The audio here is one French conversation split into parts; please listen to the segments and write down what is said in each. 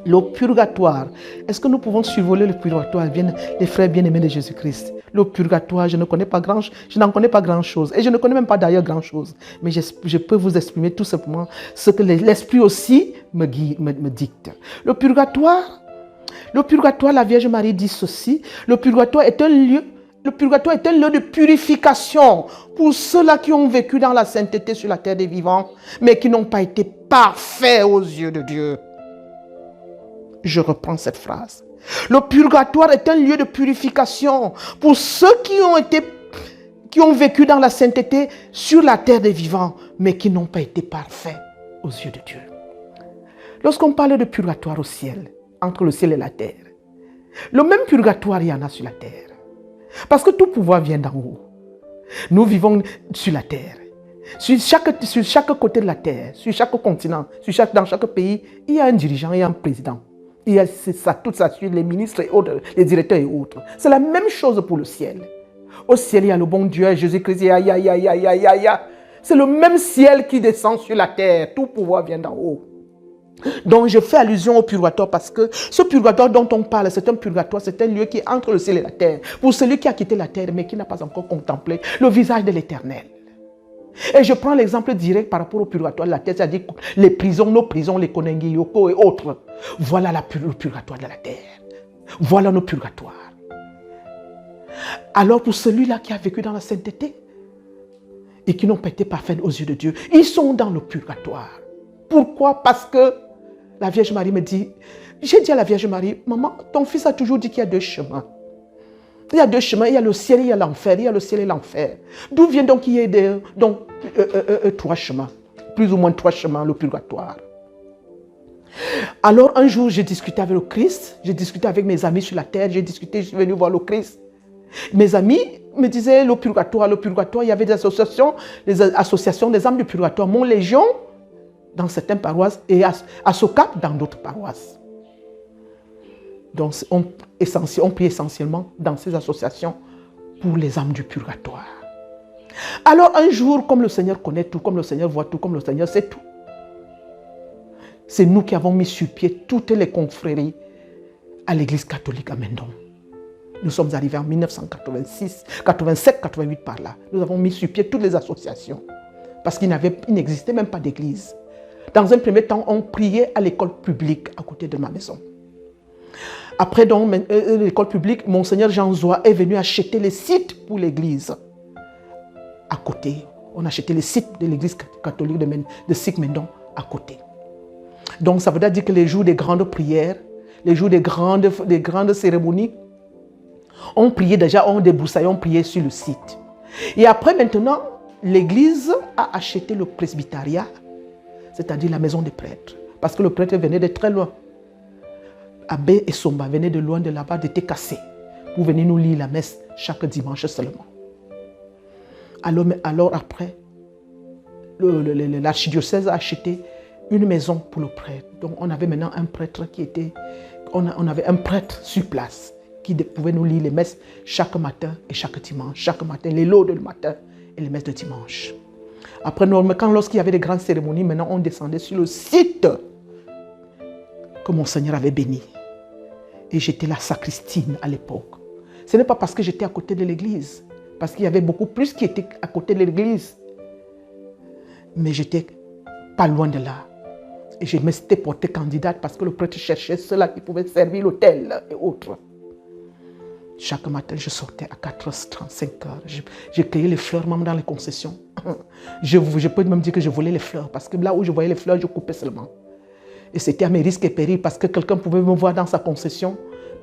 Le purgatoire. Est-ce que nous pouvons survoler le purgatoire, les frères bien-aimés de Jésus-Christ? Le purgatoire, je n'en connais pas grand-chose. Et je ne connais même pas d'ailleurs grand-chose. Mais je peux vous exprimer tout simplement ce que l'Esprit aussi me dicte. Le purgatoire, la Vierge Marie dit ceci. Le purgatoire est un lieu de purification pour ceux-là qui ont vécu dans la sainteté sur la terre des vivants, mais qui n'ont pas été parfaits aux yeux de Dieu. Je reprends cette phrase. Le purgatoire est un lieu de purification pour ceux qui ont vécu dans la sainteté sur la terre des vivants, mais qui n'ont pas été parfaits aux yeux de Dieu. Lorsqu'on parle de purgatoire au ciel, entre le ciel et la terre, le même purgatoire, il y en a sur la terre. Parce que tout pouvoir vient d'en haut. Nous vivons sur la terre. Sur chaque côté de la terre, sur chaque continent, dans chaque pays, il y a un dirigeant, il y a un président. Il y a toute sa suite, les ministres et autres, les directeurs et autres. C'est la même chose pour le ciel. Au ciel, il y a le bon Dieu, Jésus-Christ, c'est le même ciel qui descend sur la terre. Tout pouvoir vient d'en haut. Donc, je fais allusion au purgatoire parce que ce purgatoire dont on parle, c'est un purgatoire, c'est un lieu qui est entre le ciel et la terre. Pour celui qui a quitté la terre, mais qui n'a pas encore contemplé le visage de l'Éternel. Et je prends l'exemple direct par rapport au purgatoire de la terre, c'est-à-dire les prisons, nos prisons, les Konengi, Yoko et autres. Voilà le purgatoire de la terre. Voilà nos purgatoires. Alors pour celui-là qui a vécu dans la sainteté et qui n'ont pas été parfaits aux yeux de Dieu, ils sont dans le purgatoire. Pourquoi? Parce que la Vierge Marie me dit, j'ai dit à la Vierge Marie, maman, ton fils a toujours dit qu'il y a deux chemins. Il y a deux chemins, il y a le ciel et il y a l'enfer, il y a le ciel et l'enfer. D'où vient donc qu'il y ait trois chemins, plus ou moins trois chemins, le purgatoire. Alors un jour, j'ai discuté avec le Christ, j'ai discuté avec mes amis sur la terre, je suis venu voir le Christ. Mes amis me disaient le purgatoire, il y avait des associations des âmes du purgatoire, Mon Légion dans certaines paroisses et à Socap dans d'autres paroisses. Donc on prie essentiellement dans ces associations pour les âmes du purgatoire. Alors un jour, comme le Seigneur connaît tout, comme le Seigneur voit tout, comme le Seigneur sait tout, c'est nous qui avons mis sur pied toutes les confréries à l'église catholique à Mendon. Nous sommes arrivés en 1986, 87, 88 par là. Nous avons mis sur pied toutes les associations parce qu'il n'existait même pas d'église. Dans un premier temps, on priait à l'école publique à côté de ma maison. Après donc l'école publique, Monseigneur Jean Zoua est venu acheter les sites pour l'église. À côté, on achetait les sites de l'église catholique de Sikh Mendon à côté. Donc ça veut dire que les jours des grandes prières, les jours des grandes cérémonies, on priait déjà, on débroussaillait, on priait sur le site. Et après maintenant, l'église a acheté le presbytériat, c'est-à-dire la maison des prêtres. Parce que le prêtre venait de très loin. Abbé et Somba venaient de loin de là-bas, d'étaient cassés, pour venir nous lire la messe chaque dimanche seulement. Alors après, l'archidiocèse a acheté une maison pour le prêtre. Donc on avait maintenant un prêtre on avait un prêtre sur place qui pouvait nous lire les messes chaque matin et chaque dimanche. Chaque matin, les laudes le matin et les messes de dimanche. Après, lorsqu'il y avait des grandes cérémonies, maintenant on descendait sur le site que mon Seigneur avait béni. Et j'étais la sacristine à l'époque. Ce n'est pas parce que j'étais à côté de l'église, parce qu'il y avait beaucoup plus qui étaient à côté de l'église. Mais j'étais pas loin de là. Et je m'étais portée candidate parce que le prêtre cherchait ceux-là qui pouvaient servir l'autel et autres. Chaque matin, je sortais à 4h30, 5h. Je cueillais les fleurs même dans les concessions. Je peux même dire que je volais les fleurs parce que là où je voyais les fleurs, je coupais seulement. Et c'était à mes risques et périls parce que quelqu'un pouvait me voir dans sa concession.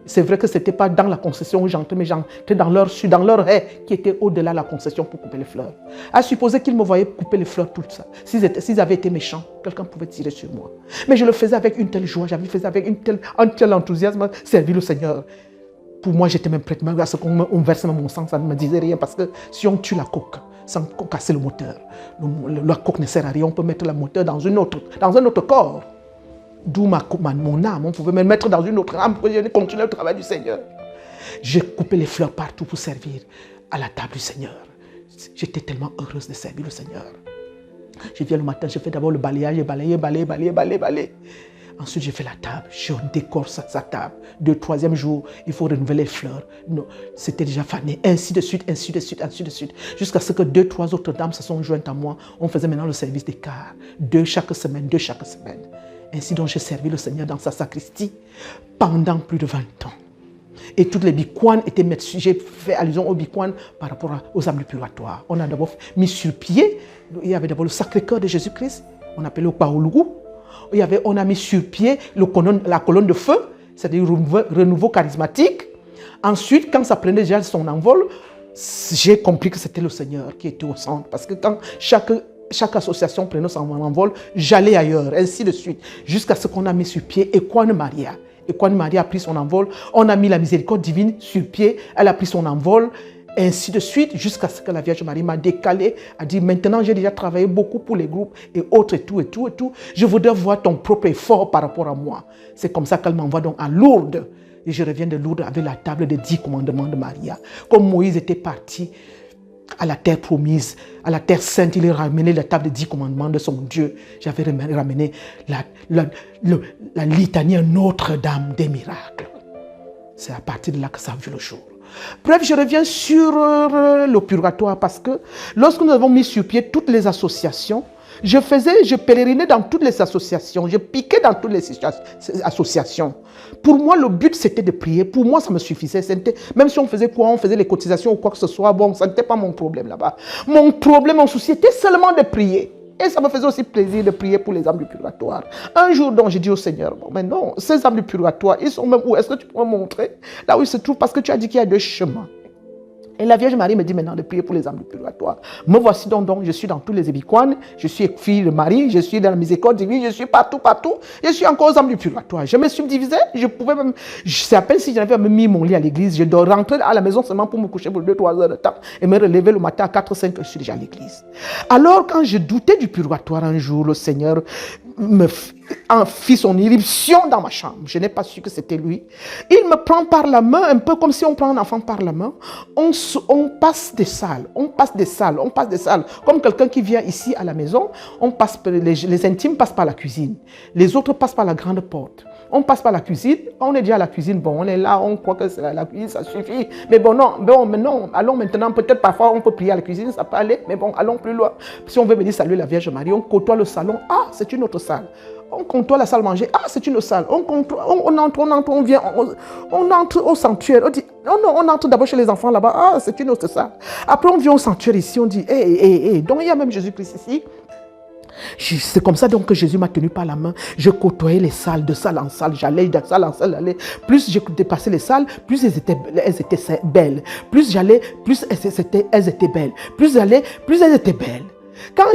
C'est vrai que ce n'était pas dans la concession où j'entrais, mais j'entrais dans leur haie qui était au-delà de la concession pour couper les fleurs. À supposer qu'ils me voyaient couper les fleurs, tout ça. S'ils avaient été méchants, quelqu'un pouvait tirer sur moi. Mais je le faisais avec une telle joie, j'avais fait avec un tel enthousiasme, servir le Seigneur. Pour moi, j'étais même prête, même à ce qu'on verse mon sang, ça ne me disait rien parce que si on tue la coque, sans casser le moteur, la coque ne sert à rien, on peut mettre le moteur dans un autre corps. D'où mon âme, on pouvait me mettre dans une autre âme pour continuer le travail du Seigneur. J'ai coupé les fleurs partout pour servir à la table du Seigneur. J'étais tellement heureuse de servir le Seigneur. Je viens le matin, je fais d'abord le balayage, balayer. Ensuite, je fais la table, je décore sa table. Le troisième jour, il faut renouveler les fleurs. Non, c'était déjà fané. Ainsi de suite, ainsi de suite, ainsi de suite. Jusqu'à ce que 2, 3 autres dames se sont jointes à moi. On faisait maintenant le service des quarts. 2 chaque semaine, 2 chaque semaine. Ainsi donc, j'ai servi le Seigneur dans sa sacristie pendant plus de 20 ans. Et toutes les bicouanes étaient mises. J'ai fait allusion aux bicouanes par rapport aux âmes du purgatoire. On a d'abord mis sur pied, il y avait d'abord le Sacré-Cœur de Jésus-Christ, on appelait le Paolougou. On a mis sur pied la colonne de feu, c'est-à-dire renouveau charismatique. Ensuite, quand ça prenait déjà son envol, j'ai compris que c'était le Seigneur qui était au centre. Parce que quand chaque association prenait son envol, j'allais ailleurs, ainsi de suite. Jusqu'à ce qu'on a mis sur pied Equane Maria. Equane Maria a pris son envol. On a mis la miséricorde divine sur pied. Elle a pris son envol. Ainsi de suite, jusqu'à ce que la Vierge Marie m'a décalé, a dit, maintenant j'ai déjà travaillé beaucoup pour les groupes et autres et tout et tout et tout. Je voudrais voir ton propre effort par rapport à moi. C'est comme ça qu'elle m'envoie donc à Lourdes. Et je reviens de Lourdes avec la table des 10 commandements de Maria. Comme Moïse était parti à la terre promise, à la terre sainte, il a ramené la table des 10 commandements de son Dieu. J'avais ramené la litanie à Notre-Dame des miracles. C'est à partir de là que ça a vu le jour. Bref, je reviens sur le purgatoire parce que lorsque nous avons mis sur pied toutes les associations, je pèlerinais dans toutes les associations, je piquais dans toutes les associations. Pour moi, le but, c'était de prier. Pour moi, ça me suffisait. Même si on faisait quoi, on faisait les cotisations ou quoi que ce soit, bon, ça n'était pas mon problème là-bas. Mon problème, mon souci était seulement de prier. Et ça me faisait aussi plaisir de prier pour les âmes du purgatoire. Un jour, donc, j'ai dit au Seigneur, bon, mais non, ces âmes du purgatoire, ils sont même où? Est-ce que tu peux me montrer là où ils se trouvent? Parce que tu as dit qu'il y a 2 chemins. Et la Vierge Marie me dit maintenant de prier pour les âmes du purgatoire. Me voici donc, je suis dans tous les ébicouanes, je suis fille de Marie, je suis dans la miséricorde divine, je suis partout, je suis encore aux âmes du purgatoire. Je me subdivisais, je pouvais même, c'est à peine si j'avais même mis mon lit à l'église, je dois rentrer à la maison seulement pour me coucher pour 2-3 heures de temps et me relever le matin à 4-5 heures, je suis déjà à l'église. Alors quand je doutais du purgatoire un jour, le Seigneur me fit son irruption dans ma chambre. Je n'ai pas su que c'était lui. Il me prend par la main, un peu comme si on prend un enfant par la main. On passe des salles, Comme quelqu'un qui vient ici à la maison, les intimes passent par la cuisine. Les autres passent par la grande porte. On passe par la cuisine, on est déjà à la cuisine, bon, on est là, on croit que c'est la cuisine, ça suffit. Mais bon, non, allons maintenant, peut-être parfois on peut prier à la cuisine, ça peut aller, mais bon, allons plus loin. Si on veut venir saluer la Vierge Marie, on côtoie le salon, ah, c'est une autre salle. On côtoie la salle manger, ah, c'est une autre salle. On entre au sanctuaire, on dit, non, on entre d'abord chez les enfants là-bas, ah, c'est une autre salle. Après, on vient au sanctuaire ici, on dit, donc il y a même Jésus-Christ ici. C'est comme ça donc que Jésus m'a tenu par la main. Je côtoyais les salles, de salle en salle, j'allais de salle en salle, j'allais. Plus j'ai dépassé les salles, plus elles étaient belles. Plus j'allais, plus elles étaient belles. Plus j'allais, plus elles étaient belles. Quand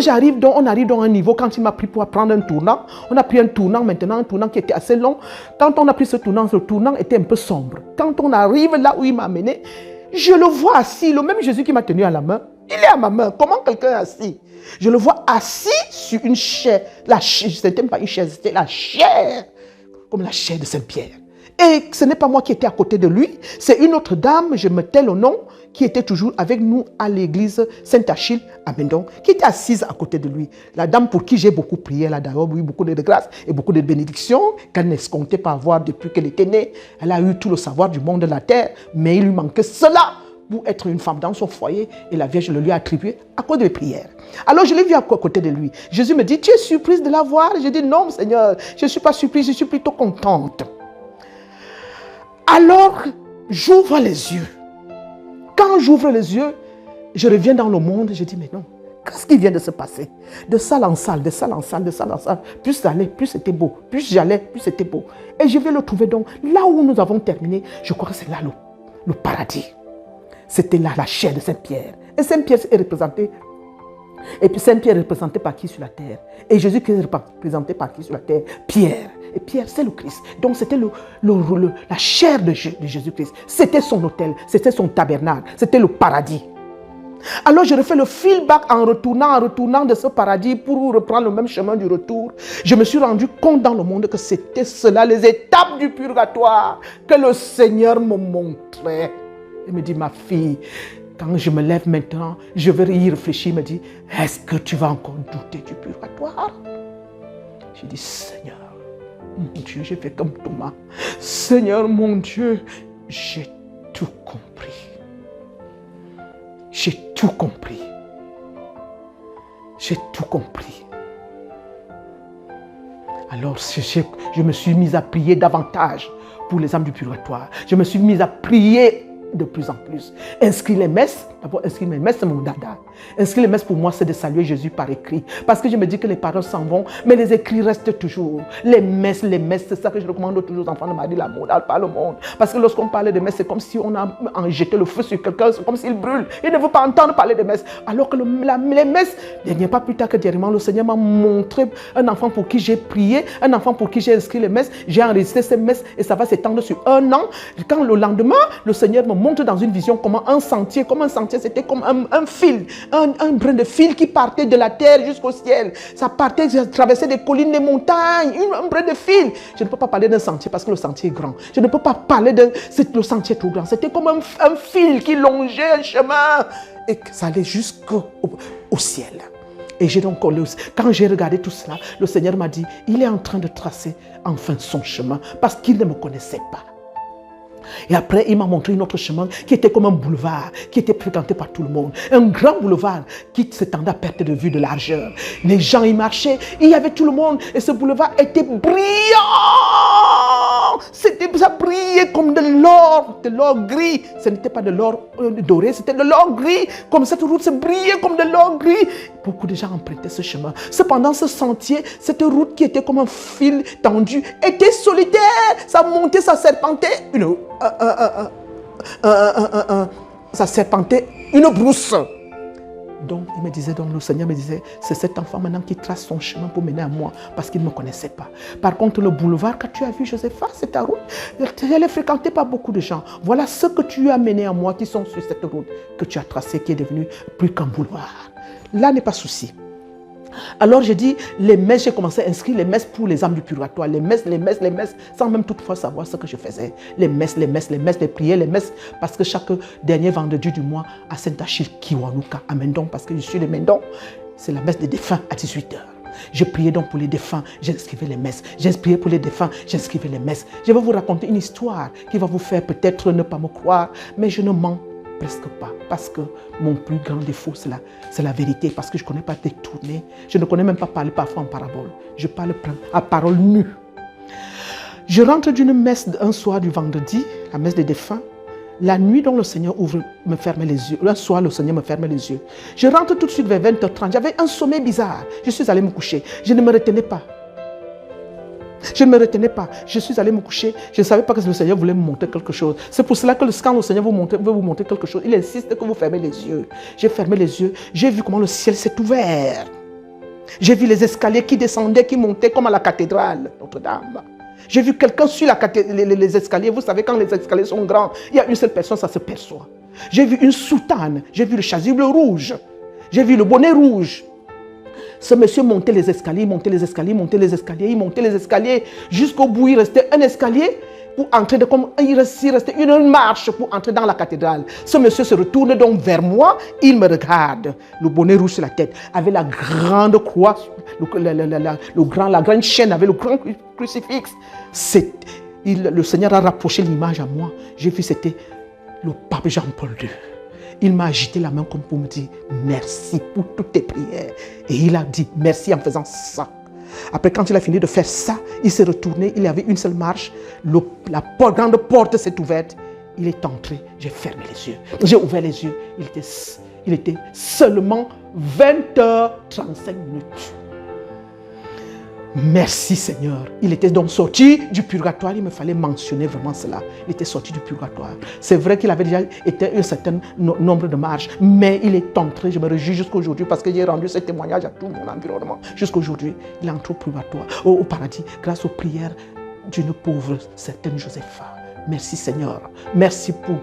on arrive dans un niveau, quand il m'a pris pour prendre un tournant, on a pris un tournant maintenant, un tournant qui était assez long. Quand on a pris ce tournant était un peu sombre. Quand on arrive là où il m'a amené, je le vois assis, le même Jésus qui m'a tenu à la main, il est à ma main. Comment quelqu'un est assis? Je le vois assis sur une chair. C'était pas une chair, c'était la chair, comme la chair de Saint-Pierre. Et ce n'est pas moi qui étais à côté de lui, c'est une autre dame, je me tais le nom, qui était toujours avec nous à l'église Saint-Achille à Mendon, qui était assise à côté de lui. La dame pour qui j'ai beaucoup prié, elle a d'ailleurs eu beaucoup de grâce et beaucoup de bénédictions qu'elle n'escomptait pas avoir depuis qu'elle était née. Elle a eu tout le savoir du monde de la terre, mais il lui manquait cela pour être une femme dans son foyer, et la Vierge le lui a attribué à cause des prières. Alors je l'ai vu à côté de lui. Jésus me dit, tu es surprise de la voir? Je dis, non Seigneur, je ne suis pas surprise, je suis plutôt contente. Alors, j'ouvre les yeux. Quand j'ouvre les yeux, je reviens dans le monde, je dis, mais non, qu'est-ce qui vient de se passer? De salle en salle, de salle en salle, de salle en salle. Plus j'allais, plus c'était beau. Plus j'allais, plus c'était beau. Et je vais le trouver donc, là où nous avons terminé, je crois que c'est là le paradis. C'était là la chair de Saint-Pierre. Et Saint-Pierre est représenté. Et puis Saint-Pierre est représenté par qui sur la terre? Et Jésus-Christ est représenté par qui sur la terre? Pierre. Et Pierre, c'est le Christ. Donc c'était la chair de Jésus-Christ. C'était son autel, c'était son tabernacle, c'était le paradis. Alors je refais le feedback en retournant de ce paradis pour reprendre le même chemin du retour. Je me suis rendu compte dans le monde que c'était cela, les étapes du purgatoire que le Seigneur me montrait. Il me dit, ma fille, quand je me lève maintenant, je vais y réfléchir. Il me dit, est-ce que tu vas encore douter du purgatoire? Je dis, Seigneur, mon Dieu, j'ai fait comme Thomas. Seigneur, mon Dieu, j'ai tout compris. J'ai tout compris. J'ai tout compris. Alors, je me suis mise à prier davantage pour les âmes du purgatoire. Je me suis mise à prier de plus en plus. Inscrire les messes, d'abord inscrire mes messes, c'est mon dada. Inscrire les messes pour moi, c'est de saluer Jésus par écrit. Parce que je me dis que les paroles s'en vont, mais les écrits restent toujours. Les messes, c'est ça que je recommande toujours aux enfants de Marie, l'amour, pas le monde. Parce que lorsqu'on parle de messes, c'est comme si on a jeté le feu sur quelqu'un, c'est comme s'il brûle. Il ne veut pas entendre parler de messes. Alors que les messes, il n'y a pas plus tard que dernièrement, le Seigneur m'a montré un enfant pour qui j'ai prié, un enfant pour qui j'ai inscrit les messes, j'ai enregistré ces messes et ça va s'étendre sur 1 an. Quand le lendemain, le Seigneur me montre dans une vision comment un sentier, c'était comme un fil, un brin de fil qui partait de la terre jusqu'au ciel. Ça partait, ça traversait des collines, des montagnes, un brin de fil. Je ne peux pas parler d'un sentier parce que le sentier est grand. Je ne peux pas parler le sentier est trop grand. C'était comme un fil qui longeait un chemin et que ça allait jusqu'au ciel. Et j'ai donc, quand j'ai regardé tout cela, le Seigneur m'a dit, il est en train de tracer enfin son chemin parce qu'il ne me connaissait pas. Et après, il m'a montré un autre chemin qui était comme un boulevard, qui était fréquenté par tout le monde. Un grand boulevard qui s'étendait à perte de vue de largeur. Les gens y marchaient, il y avait tout le monde. Et ce boulevard était brillant. Ça brillait comme de l'or gris. Ce n'était pas de l'or doré, c'était de l'or gris. Comme cette route se brillait comme de l'or gris. Beaucoup de gens empruntaient ce chemin. Cependant, ce sentier, cette route qui était comme un fil tendu, était solitaire. Ça montait, ça serpentait. Ça serpentait une brousse. Donc, le Seigneur me disait, c'est cet enfant maintenant qui trace son chemin pour mener à moi, parce qu'il ne me connaissait pas. Par contre, le boulevard que tu as vu, Josepha, c'est ta route. Elle est fréquentée par beaucoup de gens. Voilà ce que tu as mené à moi, qui sont sur cette route que tu as tracée, qui est devenue plus qu'un boulevard. Là n'est pas souci. Alors j'ai dit, les messes, j'ai commencé à inscrire les messes pour les âmes du purgatoire. Les messes, sans même toutefois savoir ce que je faisais. Les prières, les messes, parce que chaque dernier vendredi du mois, à Saint-Achille, Kiwanuka, à Mendon, parce que je suis de Mendon, c'est la messe des défunts à 18h. Je priais donc pour les défunts, j'inscrivais les messes. J'inscrivais pour les défunts, j'inscrivais les messes. Je vais vous raconter une histoire qui va vous faire peut-être ne pas me croire, mais je ne mens presque pas, parce que mon plus grand défaut, c'est la vérité, parce que je ne connais pas détourner, je ne connais même pas parler parfois en parabole, je parle à parole nue. Je rentre d'une messe un soir du vendredi, la messe des défunts, la nuit dont le Seigneur me fermait les yeux, un soir le Seigneur me fermait les yeux. Je rentre tout de suite vers 20h30, j'avais un sommeil bizarre, je suis allé me coucher, je ne me retenais pas. Je suis allé me coucher. Je ne savais pas que le Seigneur voulait me montrer quelque chose. C'est pour cela que quand le Seigneur veut vous montrer quelque chose, il insiste que vous fermez les yeux. J'ai fermé les yeux. J'ai vu comment le ciel s'est ouvert. J'ai vu les escaliers qui descendaient, qui montaient comme à la cathédrale Notre-Dame. J'ai vu quelqu'un sur les escaliers. Vous savez, quand les escaliers sont grands, il y a une seule personne, ça se perçoit. J'ai vu une soutane. J'ai vu le chasuble rouge. J'ai vu le bonnet rouge. Ce monsieur montait les escaliers, il montait les escaliers. Jusqu'au bout, il restait un escalier pour entrer, il restait une marche pour entrer dans la cathédrale. Ce monsieur se retourne donc vers moi, il me regarde, le bonnet rouge sur la tête, avec la grande croix, la grande chaîne, avec le grand crucifix. Le Seigneur a rapproché l'image à moi. J'ai vu, c'était le pape Jean-Paul II. Il m'a agité la main comme pour me dire merci pour toutes tes prières. Et il a dit merci en faisant ça. Après, quand il a fini de faire ça, il s'est retourné, il y avait une seule marche, la grande porte s'est ouverte, il est entré, j'ai fermé les yeux, j'ai ouvert les yeux, il était seulement 20h35. Merci Seigneur. Il était donc sorti du purgatoire. Il me fallait mentionner vraiment cela. Il était sorti du purgatoire. C'est vrai qu'il avait déjà été un certain nombre de marches, mais il est entré. Je me réjouis jusqu'à aujourd'hui parce que j'ai rendu ce témoignage à tout mon environnement. Jusqu'à aujourd'hui, il est entré au purgatoire, au paradis, grâce aux prières d'une pauvre certaine Josepha. Merci Seigneur. Merci pour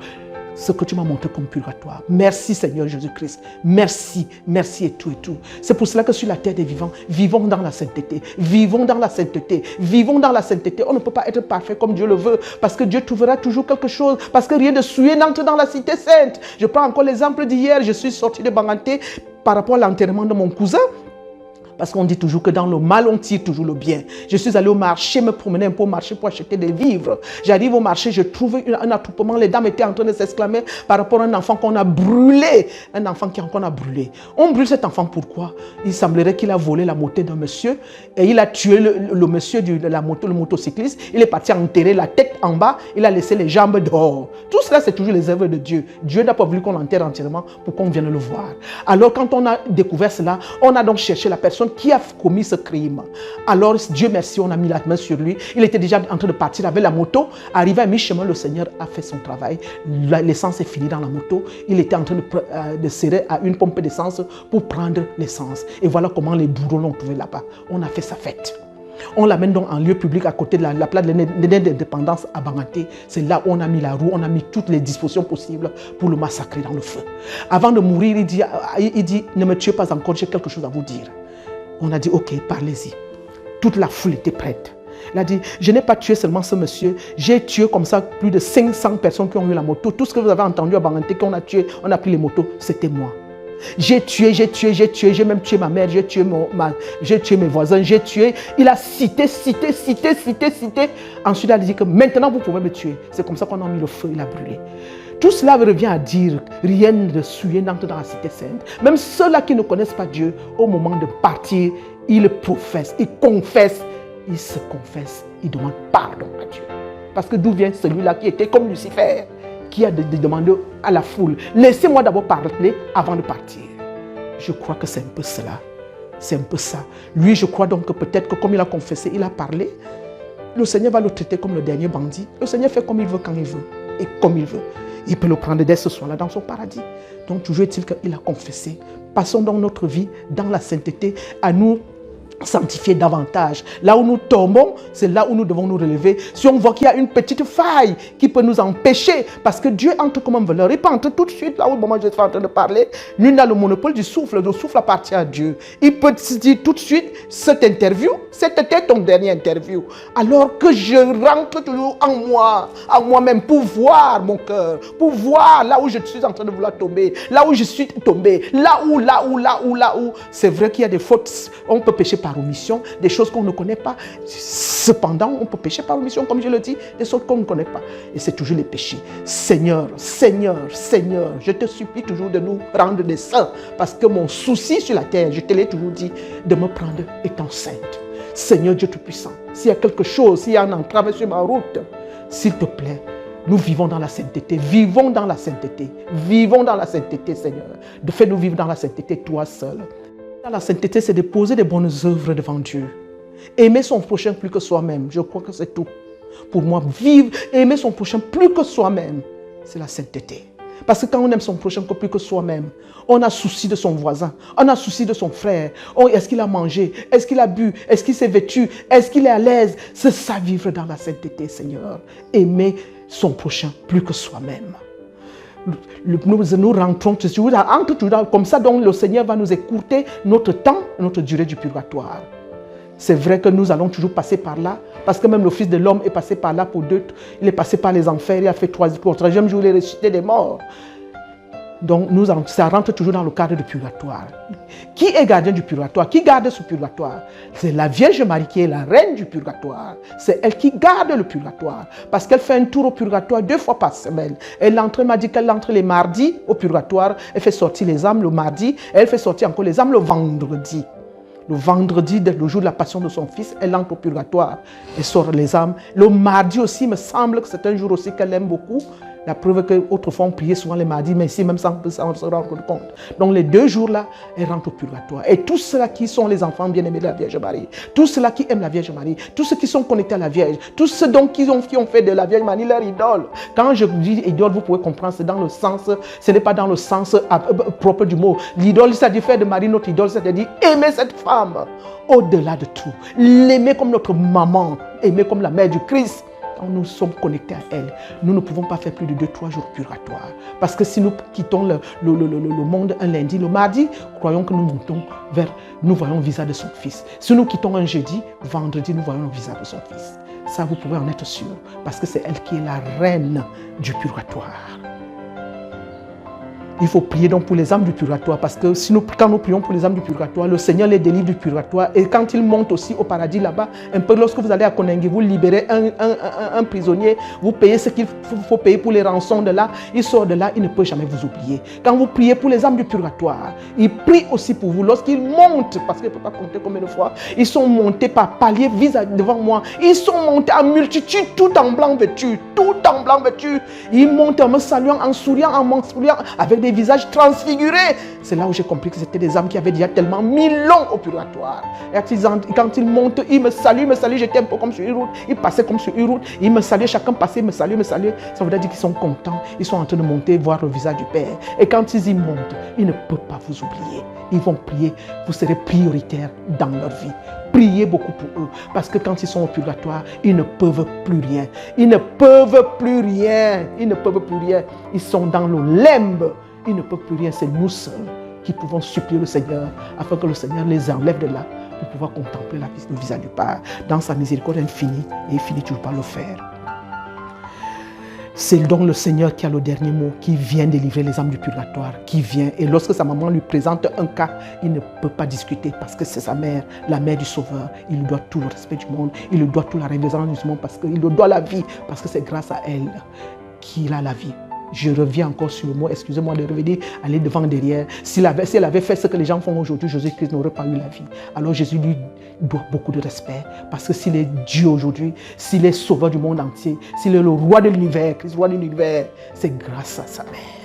ce que tu m'as montré comme purgatoire. Merci Seigneur Jésus-Christ. Merci, merci et tout et tout. C'est pour cela que sur la terre des vivants, vivons dans la sainteté. Vivons dans la sainteté. Vivons dans la sainteté. On ne peut pas être parfait comme Dieu le veut parce que Dieu trouvera toujours quelque chose. Parce que rien de souillé n'entre dans la cité sainte. Je prends encore l'exemple d'hier. Je suis sorti de Banganté par rapport à l'enterrement de mon cousin. Parce qu'on dit toujours que dans le mal, on tire toujours le bien. Je suis allé au marché, me promener un peu au marché pour acheter des vivres. J'arrive au marché, je trouve un attroupement. Les dames étaient en train de s'exclamer par rapport à un enfant qu'on a brûlé. Un enfant qu'on a brûlé. On brûle cet enfant pourquoi? Il semblerait qu'il a volé la moto d'un monsieur et il a tué le monsieur de la moto, le motocycliste. Il est parti enterrer la tête en bas. Il a laissé les jambes dehors. Tout cela, c'est toujours les œuvres de Dieu. Dieu n'a pas voulu qu'on l'enterre entièrement pour qu'on vienne le voir. Alors, quand on a découvert cela, on a donc cherché la personne qui a commis ce crime. Alors, Dieu merci, on a mis la main sur lui. Il était déjà en train de partir avec la moto. Arrivé à mi-chemin, le Seigneur a fait son travail. L'essence est finie dans la moto. Il était en train de serrer à une pompe d'essence pour prendre l'essence. Et voilà comment les bourreaux l'ont trouvé là-bas. On a fait sa fête. On l'amène donc en lieu public à côté de la place de l'indépendance à Banganté. C'est là où on a mis la roue, on a mis toutes les dispositions possibles pour le massacrer dans le feu. Avant de mourir, il dit, ne me tuez pas encore, j'ai quelque chose à vous dire. On a dit, ok, parlez-y. Toute la foule était prête. Il a dit, je n'ai pas tué seulement ce monsieur, j'ai tué comme ça plus de 500 personnes qui ont eu la moto. Tout ce que vous avez entendu à Banganté, qu'on a tué, on a pris les motos, c'était moi. J'ai tué, j'ai même tué ma mère, j'ai tué mes voisins, j'ai tué. Il a cité. Ensuite, il a dit que maintenant vous pouvez me tuer. C'est comme ça qu'on a mis le feu, il a brûlé. Tout cela revient à dire, rien de souillé n'entre dans la cité sainte. Même ceux-là qui ne connaissent pas Dieu, au moment de partir, ils professent, ils confessent, ils se confessent, ils demandent pardon à Dieu. Parce que d'où vient celui-là qui était comme Lucifer, qui a demandé à la foule, laissez-moi d'abord parler avant de partir. Je crois que c'est un peu cela. C'est un peu ça. Lui, je crois donc que peut-être que comme il a confessé, il a parlé, le Seigneur va le traiter comme le dernier bandit. Le Seigneur fait comme il veut, quand il veut et comme il veut. Il peut le prendre dès ce soir-là dans son paradis. Donc toujours est-il qu'il a confessé. Passons donc notre vie dans la sainteté à nous sanctifier davantage. Là où nous tombons, c'est là où nous devons nous relever. Si on voit qu'il y a une petite faille qui peut nous empêcher, parce que Dieu entre comme un voleur, il peut entrer tout de suite, là où au moment où je suis en train de parler, nul n'a le monopole du souffle, le souffle appartient à Dieu. Il peut se dire tout de suite, cette interview, c'était ton dernier interview. Alors que je rentre toujours en moi, en moi-même, pour voir mon cœur, pour voir là où je suis en train de vouloir tomber, là où je suis tombé, là où. C'est vrai qu'il y a des fautes, on peut pécher par omission, des choses qu'on ne connaît pas. Cependant, on peut pécher par omission, comme je le dis, des choses qu'on ne connaît pas. Et c'est toujours les péchés. Seigneur, je te supplie toujours de nous rendre des saints. Parce que mon souci sur la terre, je te l'ai toujours dit, de me prendre étant sainte. Seigneur Dieu Tout-Puissant, s'il y a quelque chose, s'il y a un entrave sur ma route, s'il te plaît, nous vivons dans la sainteté, vivons dans la sainteté, Seigneur. Fais-nous vivre dans la sainteté, toi seul. Dans la sainteté, c'est de poser des bonnes œuvres devant Dieu. Aimer son prochain plus que soi-même, je crois que c'est tout. Pour moi, vivre, aimer son prochain plus que soi-même, c'est la sainteté. Parce que quand on aime son prochain plus que soi-même, on a souci de son voisin, on a souci de son frère. Est-ce qu'il a mangé? Est-ce qu'il a bu? Est-ce qu'il s'est vêtu? Est-ce qu'il est à l'aise? C'est ça, vivre dans la sainteté, Seigneur. Aimer son prochain plus que soi-même. Nous rentrons toujours comme ça, donc le Seigneur va nous écourter notre temps, notre durée du purgatoire. C'est vrai que nous allons toujours passer par là, parce que même le Fils de l'homme est passé par là pour d'autres. Il est passé par les enfers, il a fait au troisième jour, il est ressuscité des morts. Donc ça rentre toujours dans le cadre du purgatoire. Qui est gardien du purgatoire? Qui garde ce purgatoire? C'est la Vierge Marie qui est la reine du purgatoire. C'est elle qui garde le purgatoire. Parce qu'elle fait un tour au purgatoire 2 fois par semaine. Elle m'a dit qu'elle entre les mardis au purgatoire. Elle fait sortir les âmes le mardi. Et elle fait sortir encore les âmes le vendredi. Le vendredi, le jour de la passion de son fils, elle entre au purgatoire. Elle sort les âmes. Le mardi aussi, il me semble que c'est un jour aussi qu'elle aime beaucoup. La preuve qu'autrefois on priait souvent les mardis, mais ici même ça on se rend compte. Donc les 2 jours-là, elle rentre au purgatoire. Et tous ceux-là qui sont les enfants bien-aimés de la Vierge Marie, tous ceux-là qui aiment la Vierge Marie, tous ceux qui sont connectés à la Vierge, tous ceux donc qui ont fait de la Vierge Marie leur idole. Quand je dis idole, vous pouvez comprendre, c'est dans le sens, ce n'est pas dans le sens propre du mot. L'idole, c'est-à-dire faire de Marie notre idole, c'est-à-dire aimer cette femme au-delà de tout. L'aimer comme notre maman, aimer comme la mère du Christ. Quand nous sommes connectés à elle, nous ne pouvons pas faire plus de 2-3 jours purgatoires. Parce que si nous quittons le monde un lundi, le mardi, croyons que nous montons nous voyons le visage de son fils. Si nous quittons un jeudi, vendredi, nous voyons le visage de son fils. Ça, vous pouvez en être sûr. Parce que c'est elle qui est la reine du purgatoire. Il faut prier donc pour les âmes du purgatoire, parce que si quand nous prions pour les âmes du purgatoire, le Seigneur les délivre du purgatoire. Et quand ils montent aussi au paradis là-bas, un peu lorsque vous allez à Konengi, vous libérez un prisonnier, vous payez ce qu'il faut payer pour les rançons de là, il sort de là, il ne peut jamais vous oublier. Quand vous priez pour les âmes du purgatoire, il prie aussi pour vous. Lorsqu'ils montent, parce qu'il ne peut pas compter combien de fois, ils sont montés par paliers devant moi. Ils sont montés en multitude, tout en blanc vêtu, tout en blanc vêtu. Ils montent en me saluant, en souriant, avec des visages transfigurés. C'est là où j'ai compris que c'était des âmes qui avaient déjà tellement mis long au purgatoire. Et quand ils montent, ils me saluent, j'étais un peu comme sur une route. Ils passaient comme sur une route, ils me saluaient, chacun passait, me saluait. Ça veut dire qu'ils sont contents, ils sont en train de monter, voir le visage du Père. Et quand ils y montent, ils ne peuvent pas vous oublier. Ils vont prier, vous serez prioritaire dans leur vie. Priez beaucoup pour eux, parce que quand ils sont au purgatoire, ils ne peuvent plus rien. Ils ne peuvent plus rien. Ils ne peuvent plus rien. Ils sont dans le limbe. Ils ne peuvent plus rien. C'est nous seuls qui pouvons supplier le Seigneur, afin que le Seigneur les enlève de là, pour pouvoir contempler le visage du Père dans sa miséricorde infinie, et il finit toujours par le faire. C'est donc le Seigneur qui a le dernier mot, qui vient délivrer les âmes du purgatoire, qui vient. Et lorsque sa maman lui présente un cas, il ne peut pas discuter parce que c'est sa mère, la mère du Sauveur. Il lui doit tout le respect du monde, il lui doit toute la révérence du monde, parce qu'il lui doit la vie, parce que c'est grâce à elle qu'il a la vie. Je reviens encore sur le mot, excusez-moi de revenir, aller devant, derrière. Si elle avait fait ce que les gens font aujourd'hui, Jésus-Christ n'aurait pas eu la vie. Alors Jésus lui doit beaucoup de respect, parce que s'il est Dieu aujourd'hui, s'il est sauveur du monde entier, s'il est le roi de l'univers, Christ, roi de l'univers, c'est grâce à sa mère.